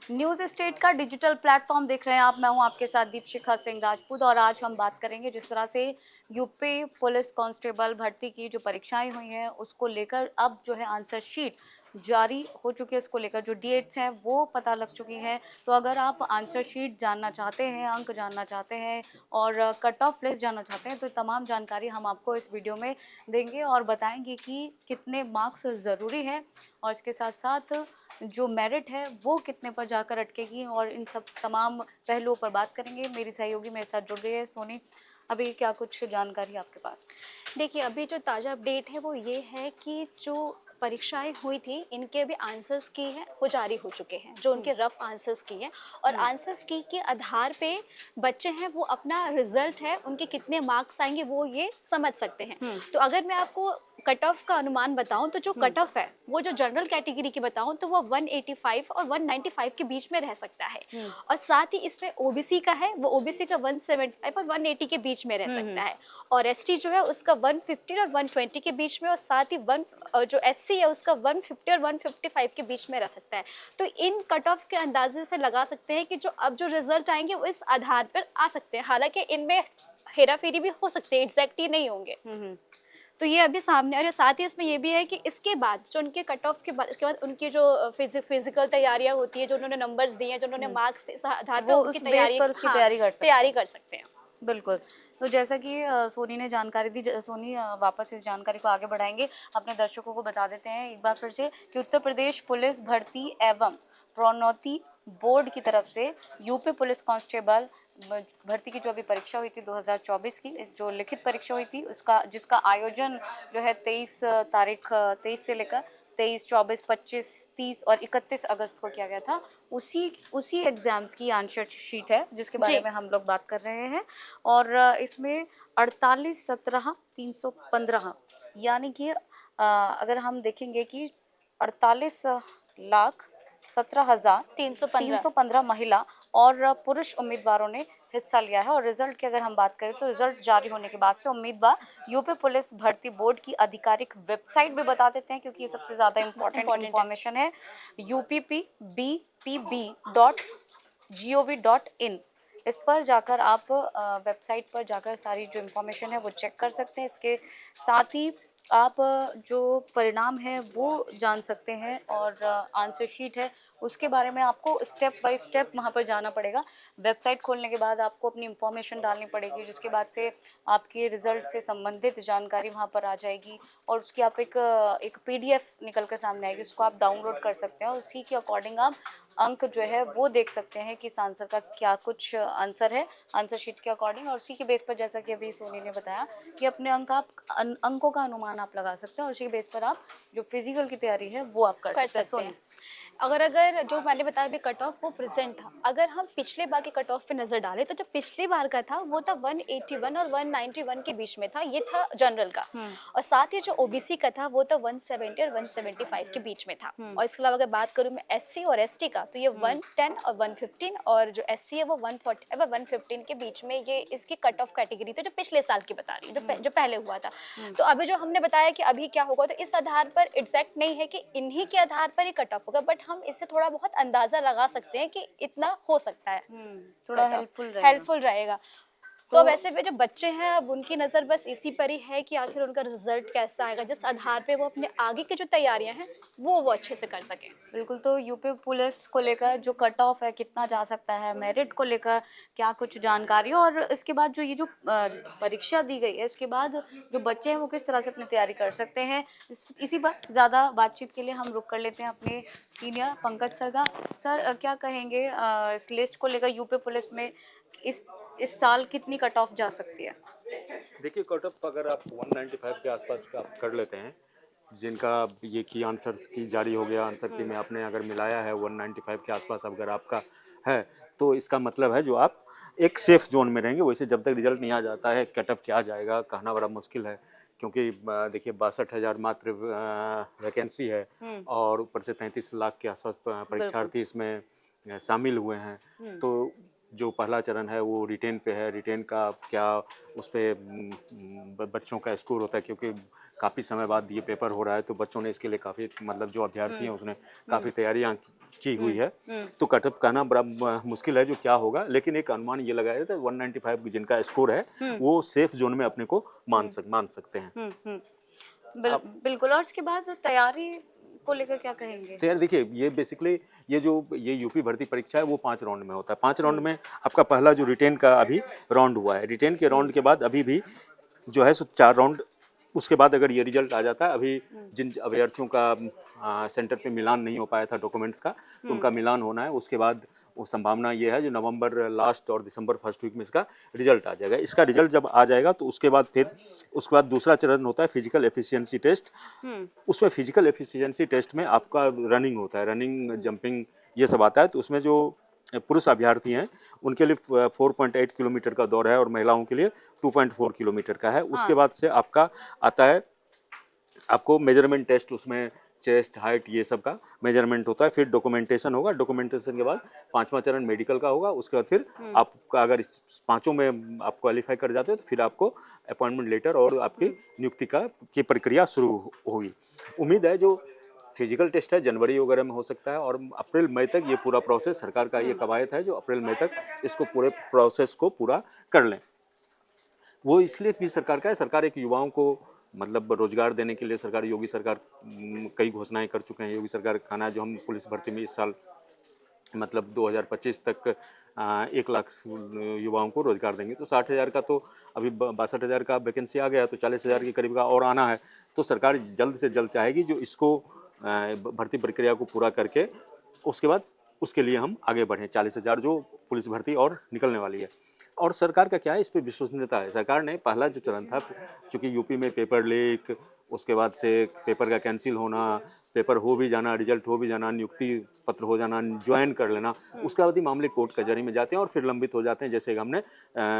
News state का digital platform देख रहे हैं आप। मैं हूं आपके साथ दीपशिखा सिंह राजपूत और आज हम बात करेंगे जिस तरह से यूपी पुलिस कांस्टेबल भर्ती की जो परीक्षाएं हुई हैं उसको लेकर अब जो है आंसर शीट जारी हो चुकी है। उसको लेकर जो डेट्स हैं वो पता लग चुकी हैं। तो अगर आप आंसर शीट जानना चाहते हैं, अंक जानना चाहते हैं और कट ऑफ लिस्ट जानना चाहते हैं तो तमाम जानकारी हम आपको इस वीडियो में देंगे और बताएंगे कि कितने मार्क्स ज़रूरी हैं और इसके साथ साथ जो मेरिट है वो कितने पर जाकर अटकेगी और इन सब तमाम पहलुओं पर बात करेंगे। मेरी सहयोगी मेरे साथ जुड़ गई है सोनी। अभी क्या कुछ जानकारी आपके पास? देखिए, अभी जो ताज़ा अपडेट है वो ये है कि जो परीक्षाएं हुई थी इनके अभी आंसर्स की हैं वो जारी हो चुके हैं, जो उनके रफ आंसर्स की हैं। और आंसर्स की के आधार पे बच्चे हैं वो अपना रिजल्ट है उनके कितने मार्क्स आएंगे वो ये समझ सकते हैं। तो अगर मैं आपको कट ऑफ का अनुमान बताऊं तो जो कट ऑफ है वो जो जनरल कैटेगरी की बताऊं तो वो 185 और 195 के बीच में रह सकता है। और साथ ही इसमें ओबीसी का है, वो ओबीसी का 175 और 180 के बीच में रह सकता है। और एसटी जो है उसका 150 और 120 के बीच में, और साथ ही जो एससी है उसका 150 और 155 के बीच में रह सकता है। तो इन कट ऑफ के अंदाजे से लगा सकते हैं कि जो अब जो रिजल्ट आएंगे वो इस आधार पर आ सकते हैं। हालांकि इनमें हेरा फेरी भी हो सकती है, एग्जैक्ट ही नहीं होंगे। तो ये अभी सामने। और साथ ही इसमें ये भी है कि इसके बाद जो उनके कट ऑफ के बाद, इसके बाद उनकी जो फिजिकल तैयारियां होती है, जो उन्होंने नंबर्स दिए हैं, जो उन्होंने मार्क्स इस आधार पर वो उनकी उस बेस तैयारी, पर उसकी हाँ, तैयारी कर सकते तैयारी हैं। कर सकते हैं। बिल्कुल। तो जैसा कि सोनी ने जानकारी दी, सोनी वापस इस जानकारी को आगे बढ़ाएंगे। अपने दर्शकों को बता देते हैं एक बार फिर से कि उत्तर प्रदेश पुलिस भर्ती एवं प्रोन्नति बोर्ड की तरफ से यूपी पुलिस कांस्टेबल भर्ती की जो अभी परीक्षा हुई थी 2024 की, जो लिखित परीक्षा हुई थी उसका जिसका आयोजन जो है 23 से लेकर 23, 24, 25, 30 और 31 अगस्त को किया गया था। उसी उसी एग्जाम्स की आंसर शीट है जिसके बारे जी। में हम लोग बात कर रहे हैं। और इसमें 48 17 315 यानी कि अगर हम देखेंगे कि 48,17,000 315। 315 महिला और पुरुष उम्मीदवारों ने हिस्सा लिया है। और रिजल्ट की अगर हम बात करें तो रिजल्ट जारी होने के बाद से उम्मीदवार यूपी पुलिस भर्ती बोर्ड की आधिकारिक वेबसाइट भी बता देते हैं, क्योंकि ये सबसे ज़्यादा इम्पोर्टेंट इम्पोर्टेंट है। इंफॉर्मेशन है। uppbpb.gov.in, इस पर जाकर आप वेबसाइट पर जाकर सारी जो इन्फॉर्मेशन है वो चेक कर सकते हैं। इसके साथ ही आप जो परिणाम है वो जान सकते हैं और आंसर शीट है उसके बारे में आपको स्टेप बाय स्टेप वहाँ पर जाना पड़ेगा। वेबसाइट खोलने के बाद आपको अपनी इन्फॉर्मेशन डालनी पड़ेगी, जिसके बाद से आपके रिजल्ट से संबंधित जानकारी वहाँ पर आ जाएगी और उसकी आप एक पीडीएफ निकल कर सामने आएगी, उसको आप डाउनलोड कर सकते हैं और उसी के अकॉर्डिंग आप अंक जो है वो देख सकते हैं कि इस आंसर का क्या कुछ आंसर है आंसर शीट के अकॉर्डिंग। और उसी के बेस पर, जैसा कि अभी सोनी ने बताया, कि अपने अंकों का अनुमान आप लगा सकते हैं और उसी के बेस पर आप जो फिजिकल की तैयारी है वो आप कर कर सकते हैं। सकते हैं। सोनी। अगर जो मैंने बताया अभी कट ऑफ वो प्रेजेंट था, अगर हम पिछले बार के कट ऑफ पे नजर डालें तो जो पिछले बार का था वो था 181 और 191 के बीच में था, ये था जनरल का। और साथ ही जो ओबीसी का था वो था 170 और 175 के बीच में था। और इसके अलावा अगर बात करूं मैं एससी और एसटी का तो ये 110 और 115, और जो एससी है वो 140 और 115 के बीच में ये इसकी कट ऑफ कैटेगरी थी, जो पिछले साल की बता रही है, जो पहले हुआ था। तो अभी जो हमने बताया कि अभी क्या होगा, तो इस आधार पर एग्जैक्ट नहीं है कि इन्हीं के आधार पर ही कट ऑफ होगा, बट हम इससे थोड़ा बहुत अंदाजा लगा सकते हैं कि इतना हो सकता है। थोड़ा हेल्पफुल रहेगा। तो तो अब ऐसे में जो बच्चे हैं अब उनकी नज़र बस इसी पर ही है कि आखिर उनका रिजल्ट कैसा आएगा, जिस आधार पे वो अपने आगे की जो तैयारियां हैं वो अच्छे से कर सकें। बिल्कुल। तो यूपी पुलिस को लेकर जो कट ऑफ है कितना जा सकता है, मेरिट को लेकर क्या कुछ जानकारी, और इसके बाद जो ये जो परीक्षा दी गई है इसके बाद जो बच्चे हैं वो किस तरह से अपनी तैयारी कर सकते हैं, इसी पर ज़्यादा बातचीत के लिए हम रुक कर लेते हैं अपने सीनियर पंकज सर का। सर, क्या कहेंगे इस लिस्ट को लेकर? यूपी पुलिस में इस साल कितनी कट ऑफ जा सकती है? देखिए, कट ऑफ अगर आप 195 के आसपास का आप कर लेते हैं, जिनका ये की आंसर्स की जारी हो गया, आंसर की में आपने अगर मिलाया है 195 के आसपास अगर आपका है, तो इसका मतलब है जो आप एक सेफ जोन में रहेंगे। वैसे जब तक रिजल्ट नहीं आ जाता है कट ऑफ क्या जाएगा कहना बड़ा मुश्किल है, क्योंकि देखिए 62,000 मात्र वैकेंसी है और ऊपर से 33 लाख के आसपास परीक्षार्थी इसमें शामिल हुए हैं। तो जो पहला चरण है वो रिटेन पे है। रिटेन का क्या उस पर बच्चों का स्कोर होता है, क्योंकि काफ़ी समय बाद ये पेपर हो रहा है, तो बच्चों ने इसके लिए काफ़ी, मतलब जो अभ्यर्थी हैं उसने काफ़ी तैयारियां की हुई है, तो कटअप कहना बड़ा मुश्किल है जो क्या होगा, लेकिन एक अनुमान ये लगाया जाता है 195 जिनका स्कोर है वो सेफ जोन में अपने को मान सकते हैं। बिल्कुल। और उसके बाद तैयारी को लेकर क्या कहेंगे? तो यार देखिए, ये बेसिकली ये यूपी भर्ती परीक्षा है वो 5 राउंड में होता है। 5 राउंड में आपका पहला जो रिटेन का अभी राउंड हुआ है, रिटेन के राउंड के बाद अभी भी जो है सो 4 राउंड, उसके बाद अगर ये रिजल्ट आ जाता है, अभी जिन अभ्यर्थियों का सेंटर पे मिलान नहीं हो पाया था डॉक्यूमेंट्स का, तो उनका मिलान होना है। उसके बाद वो संभावना ये है जो नवंबर लास्ट और दिसंबर फर्स्ट वीक में इसका रिजल्ट आ जाएगा। इसका रिजल्ट जब आ जाएगा तो उसके बाद दूसरा चरण होता है फिजिकल एफिशिएंसी टेस्ट। उसमें फिजिकल एफिशिएंसी टेस्ट में आपका रनिंग होता है, रनिंग जंपिंग ये सब आता है। तो उसमें जो पुरुष अभ्यर्थी हैं उनके लिए 4.8 किलोमीटर का दौड़ है और महिलाओं के लिए 2.4 किलोमीटर का है। उसके बाद से आपका आता है आपको मेजरमेंट टेस्ट, उसमें चेस्ट हाइट ये सब का मेजरमेंट होता है। फिर डॉक्यूमेंटेशन होगा, डॉक्यूमेंटेशन के बाद 5वां चरण मेडिकल का होगा। उसके बाद फिर आपका अगर इस 5 में आप क्वालिफाई कर जाते हो तो फिर आपको अपॉइंटमेंट लेटर और आपकी नियुक्ति की प्रक्रिया शुरू होगी। उम्मीद है जो फिजिकल टेस्ट है जनवरी वगैरह में हो सकता है और अप्रैल मई तक ये पूरा प्रोसेस, सरकार का ये कवायद है जो अप्रैल मई तक इसको पूरे प्रोसेस को पूरा कर लें। वो इसलिए भी सरकार का है, सरकार एक युवाओं को मतलब रोजगार देने के लिए सरकार, योगी सरकार कई घोषणाएं कर चुके हैं। योगी सरकार का कहना है जो हम पुलिस भर्ती में इस साल मतलब 2025 तक 1 लाख युवाओं को रोजगार देंगे। तो 60,000 का तो अभी 62,000 का वैकेंसी आ गया, तो 40,000 के करीब का और आना है। तो सरकार जल्द से जल्द चाहेगी जो इसको भर्ती प्रक्रिया को पूरा करके उसके बाद उसके लिए हम आगे बढ़ें। 40,000 जो पुलिस भर्ती और निकलने वाली है। और सरकार का क्या है, इस पर विश्वसनीयता है। सरकार ने पहला जो चरण था, चूँकि यूपी में पेपर लीक, उसके बाद से पेपर का कैंसिल होना, पेपर हो भी जाना, रिजल्ट हो भी जाना, नियुक्ति पत्र हो जाना, ज्वाइन कर लेना, उसके बाद ही मामले कोर्ट कचहरी में जाते हैं और फिर लंबित हो जाते हैं। जैसे हमने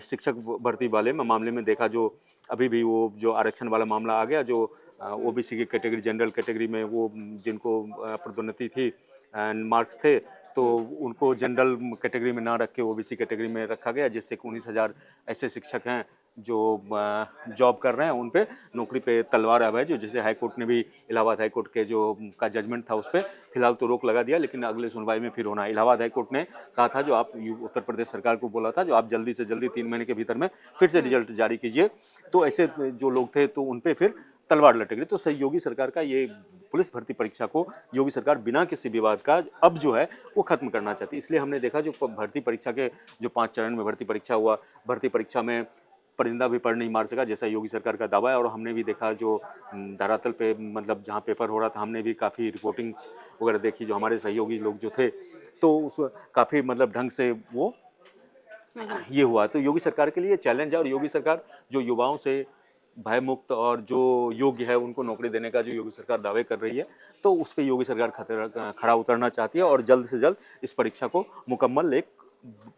शिक्षक भर्ती वाले मामले में देखा, जो अभी भी वो जो आरक्षण वाला मामला आ गया, जो ओबीसी की कैटेगरी, जनरल कैटेगरी में वो जिनको पदोन्नति थी, मार्क्स थे, तो उनको जनरल कैटेगरी में ना रख के ओबीसी कैटेगरी में रखा गया, जिससे 19,000 ऐसे शिक्षक हैं जो जॉब कर रहे हैं, उन पे नौकरी पे तलवार अब है। जो जैसे हाई कोर्ट ने भी इलाहाबाद हाई कोर्ट के जो का जजमेंट था उस पर फिलहाल तो रोक लगा दिया, लेकिन अगले सुनवाई में फिर होना है। इलाहाबाद हाई कोर्ट ने कहा था, जो आप उत्तर प्रदेश सरकार को बोला था, जो आप जल्दी से जल्दी 3 महीने के भीतर में फिर से रिजल्ट जारी कीजिए। तो ऐसे जो लोग थे तो उन पर फिर तलवार लटक रही। तो सही योगी सरकार का ये पुलिस भर्ती परीक्षा को योगी सरकार बिना किसी विवाद का अब जो है वो खत्म करना चाहती है। इसलिए हमने देखा जो भर्ती परीक्षा के जो 5 चरण में भर्ती परीक्षा हुआ, भर्ती परीक्षा में परिंदा भी पर नहीं मार सका, जैसा योगी सरकार का दावा है। और हमने भी देखा जो धरातल पे मतलब जहाँ पेपर हो रहा था, हमने भी काफ़ी रिपोर्टिंग्स वगैरह देखी, जो हमारे सहयोगी लोग जो थे, तो उस काफ़ी मतलब ढंग से वो ये हुआ। तो योगी सरकार के लिए चैलेंज है, और योगी सरकार जो युवाओं से भयमुक्त और जो योग्य है उनको नौकरी देने का जो योगी सरकार दावे कर रही है, तो उस पर योगी सरकार खड़ा उतरना चाहती है और जल्द से जल्द इस परीक्षा को मुकम्मल एक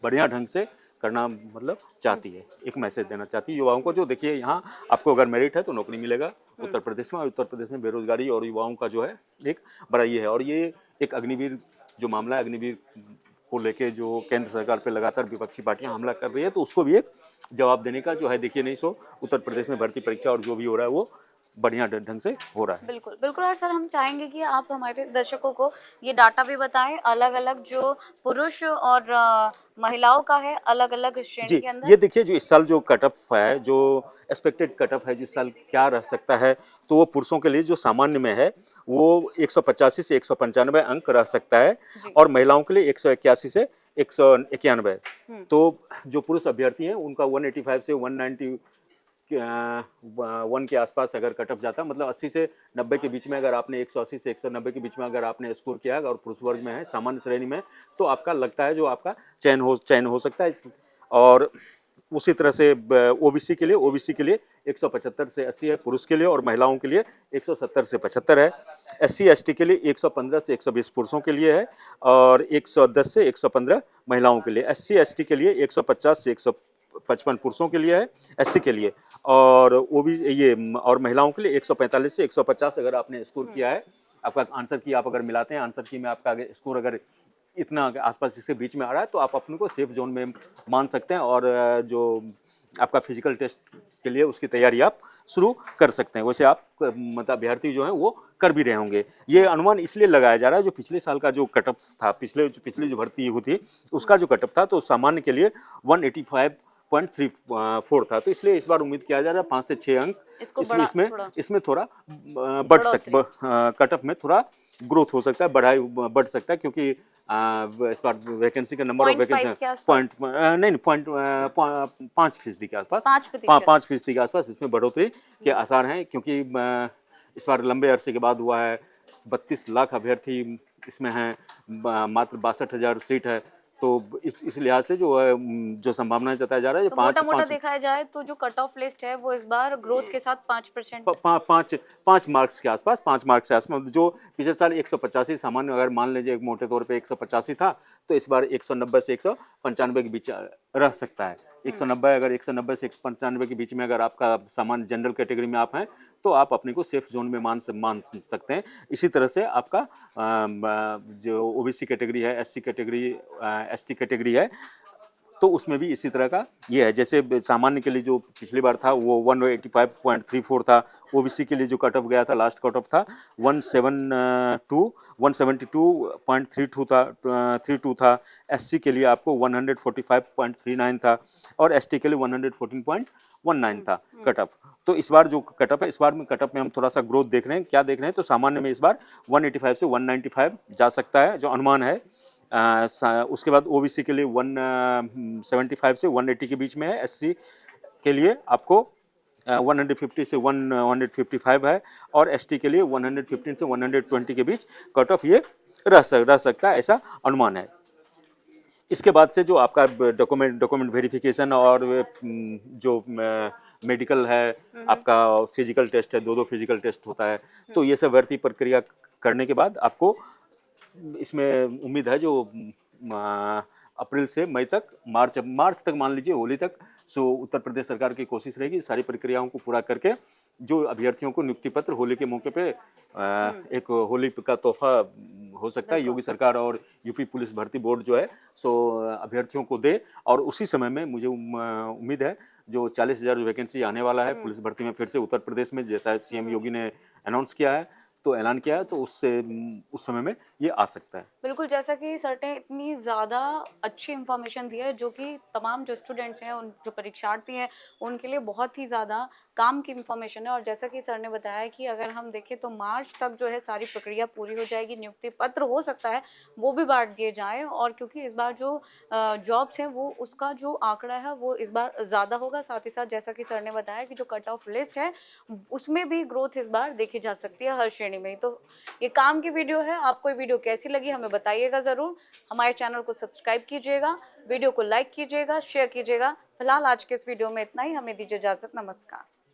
बढ़िया ढंग से करना मतलब चाहती है, एक मैसेज देना चाहती है युवाओं को। जो देखिए, यहाँ आपको अगर मेरिट है तो नौकरी मिलेगा उत्तर प्रदेश में, और उत्तर प्रदेश में बेरोजगारी और युवाओं का जो है एक बड़ा ये है। और ये एक अग्निवीर जो मामला है, अग्निवीर को लेके जो केंद्र सरकार पे लगातार विपक्षी पार्टियां हमला कर रही है, तो उसको भी एक जवाब देने का जो है, देखिए नहीं सो उत्तर प्रदेश में भर्ती परीक्षा और जो भी हो रहा है वो बढ़िया ढंग से हो रहा है। बिल्कुल बिल्कुल। और सर, हम चाहेंगे कि आप हमारे दर्शकों को ये डाटा भी बताएं, अलग अलग जो पुरुष और महिलाओं का है, अलग अलग श्रेणी जी, के अंदर। ये देखिए जो इस साल जो कट ऑफ है, जो एक्सपेक्टेड कट ऑफ है जिस साल क्या रह सकता है, तो वो पुरुषों के लिए जो सामान्य में है वो 185 से 195 अंक रह सकता है, और महिलाओं के लिए 181 से 191। तो जो पुरुष अभ्यर्थी हैं उनका 185 से 191 के आसपास अगर कट ऑफ जाता है, मतलब 80 से 90 के बीच में, अगर आपने 180 से 190 के बीच में अगर आपने स्कोर किया और पुरुष वर्ग में है, सामान्य श्रेणी में, तो आपका लगता है जो आपका चयन हो सकता है। और उसी तरह से ओबीसी के लिए 175 से 80 है पुरुष के लिए, और महिलाओं के लिए 170 से 75 है। SC ST के लिए 115 से 120 पुरुषों के लिए है, और 110 से 115 महिलाओं के लिए। SC ST के लिए 150 से 155 पुरुषों के लिए है, SC के लिए, और और महिलाओं के लिए 145 से 150 अगर आपने स्कोर किया है, आपका आंसर की आप अगर मिलाते हैं, आंसर की में आपका स्कोर अगर इतना आसपास इसके बीच में आ रहा है, तो आप अपने को सेफ जोन में मान सकते हैं। और जो आपका फिजिकल टेस्ट उसके लिए उसकी तैयारी आप शुरू कर सकते हैं। वैसे आप मतलब अभ्यर्थी जो हैं वो कर भी रहे होंगे। ये अनुमान इसलिए लगाया जा रहा है, जो पिछले साल का जो कट ऑफ था, पिछली जो भर्ती हुई थी उसका जो कट ऑफ था, तो सामान्य के लिए 185.34 था, तो इसलिए इस बार उम्मीद किया जा रहा है 5 से 6 अंक इसको इसमें इसमें थोड़ा इसमें थोड़ा बढ़ोतरी। कट ऑफ में थोड़ा ग्रोथ हो सकता है, बढ़ सकता है, क्योंकि इस बार वैकेंसी का नंबर ऑफ 0.5 वैकेंसी के आसपास। पॉइंट नहीं नहीं, 5% के आसपास, 5%। 5% के आसपास इसमें बढ़ोतरी के आसार हैं, क्योंकि इस बार लंबे अरसे के बाद हुआ है। 32 लाख अभ्यर्थी इसमें हैं, मात्र 62,000 सीट है, तो इस लिहाज से जो है जो संभावनाएं जताया जा रहा है, तो पाँच मोटा मोटा पाँच देखा जाए तो जो कट ऑफ लिस्ट है वो इस बार ग्रोथ के साथ 5%। पाँच पाँच मार्क्स के आसपास, 5 मार्क्स के आसपास, जो पिछले साल 185 सामान्य, अगर मान लीजिए एक मोटे तौर पे 185 था, तो इस बार 190 से 195 के बीच रह सकता है। 190 अगर 190 से 195 के बीच में अगर आपका सामान्य जनरल कैटेगरी में आप हैं, तो आप अपने को सेफ जोन में मान सकते हैं। इसी तरह से आपका जो ओबीसी कैटेगरी है, एससी कैटेगरी, एसटी कैटेगरी है, तो उसमें भी इसी तरह का ये है। जैसे सामान्य के लिए जो पिछली बार था वो 185.34 था, ओबीसी के लिए जो कट ऑफ गया था, लास्ट कट ऑफ था 172.32 था, 32 था। एससी के लिए आपको 145.39 था, और एसटी के लिए 114.19 था कट ऑफ। तो इस बार जो कट ऑफ है, इस बार में कट ऑफ में हम थोड़ा सा ग्रोथ देख रहे हैं। क्या देख रहे हैं, तो सामान्य में इस बार 185 से 195 जा सकता है, जो अनुमान है। उसके बाद ओबीसी के लिए 175 से 180 के बीच में है। एससी के लिए आपको 150 से 155 है, और एसटी के लिए 115 से 120 के बीच कट ऑफ ये रह सकता है, ऐसा अनुमान है। इसके बाद से जो आपका डॉक्यूमेंट वेरिफिकेशन और जो मेडिकल है, आपका फिजिकल टेस्ट है, दो फिजिकल टेस्ट होता है, तो ये सब भर्ती प्रक्रिया करने के बाद आपको इसमें उम्मीद है, जो अप्रैल से मई तक, मार्च तक मान लीजिए, होली तक, सो उत्तर प्रदेश सरकार की कोशिश रहेगी सारी प्रक्रियाओं को पूरा करके जो अभ्यर्थियों को नियुक्ति पत्र होली के मौके पे एक होली का तोहफा हो सकता है, योगी सरकार और यूपी पुलिस भर्ती बोर्ड जो है सो अभ्यर्थियों को दे। और उसी समय में मुझे उम्मीद है जो 40,000 वैकेंसी आने वाला है पुलिस भर्ती में फिर से उत्तर प्रदेश में, जैसा सीएम योगी ने अनाउंस किया है, तो ऐलान किया है, तो उससे उस समय में ये आ सकता है। बिल्कुल, जैसा कि सर ने इतनी ज़्यादा अच्छी इन्फॉर्मेशन दी है, जो कि तमाम जो स्टूडेंट्स हैं, उन जो परीक्षार्थी हैं, उनके लिए बहुत ही ज़्यादा काम की इन्फॉर्मेशन है। और जैसा कि सर ने बताया कि अगर हम देखें तो मार्च तक जो है सारी प्रक्रिया पूरी हो जाएगी, नियुक्ति पत्र हो सकता है वो भी बांट दिए जाएँ। और क्योंकि इस बार जो जॉब्स हैं वो उसका जो आंकड़ा है वो इस बार ज़्यादा होगा। साथ ही साथ जैसा कि सर ने बताया कि जो कट ऑफ लिस्ट है उसमें भी ग्रोथ इस बार देखी जा सकती है हर श्रेणी में। तो ये काम की वीडियो है, आपको ये वीडियो कैसी लगी हमें बताइएगा ज़रूर। हमारे चैनल को सब्सक्राइब कीजिएगा, वीडियो को लाइक कीजिएगा, शेयर कीजिएगा। फिलहाल आज के इस वीडियो में इतना ही, हमें दीजिए इजाज़त। नमस्कार।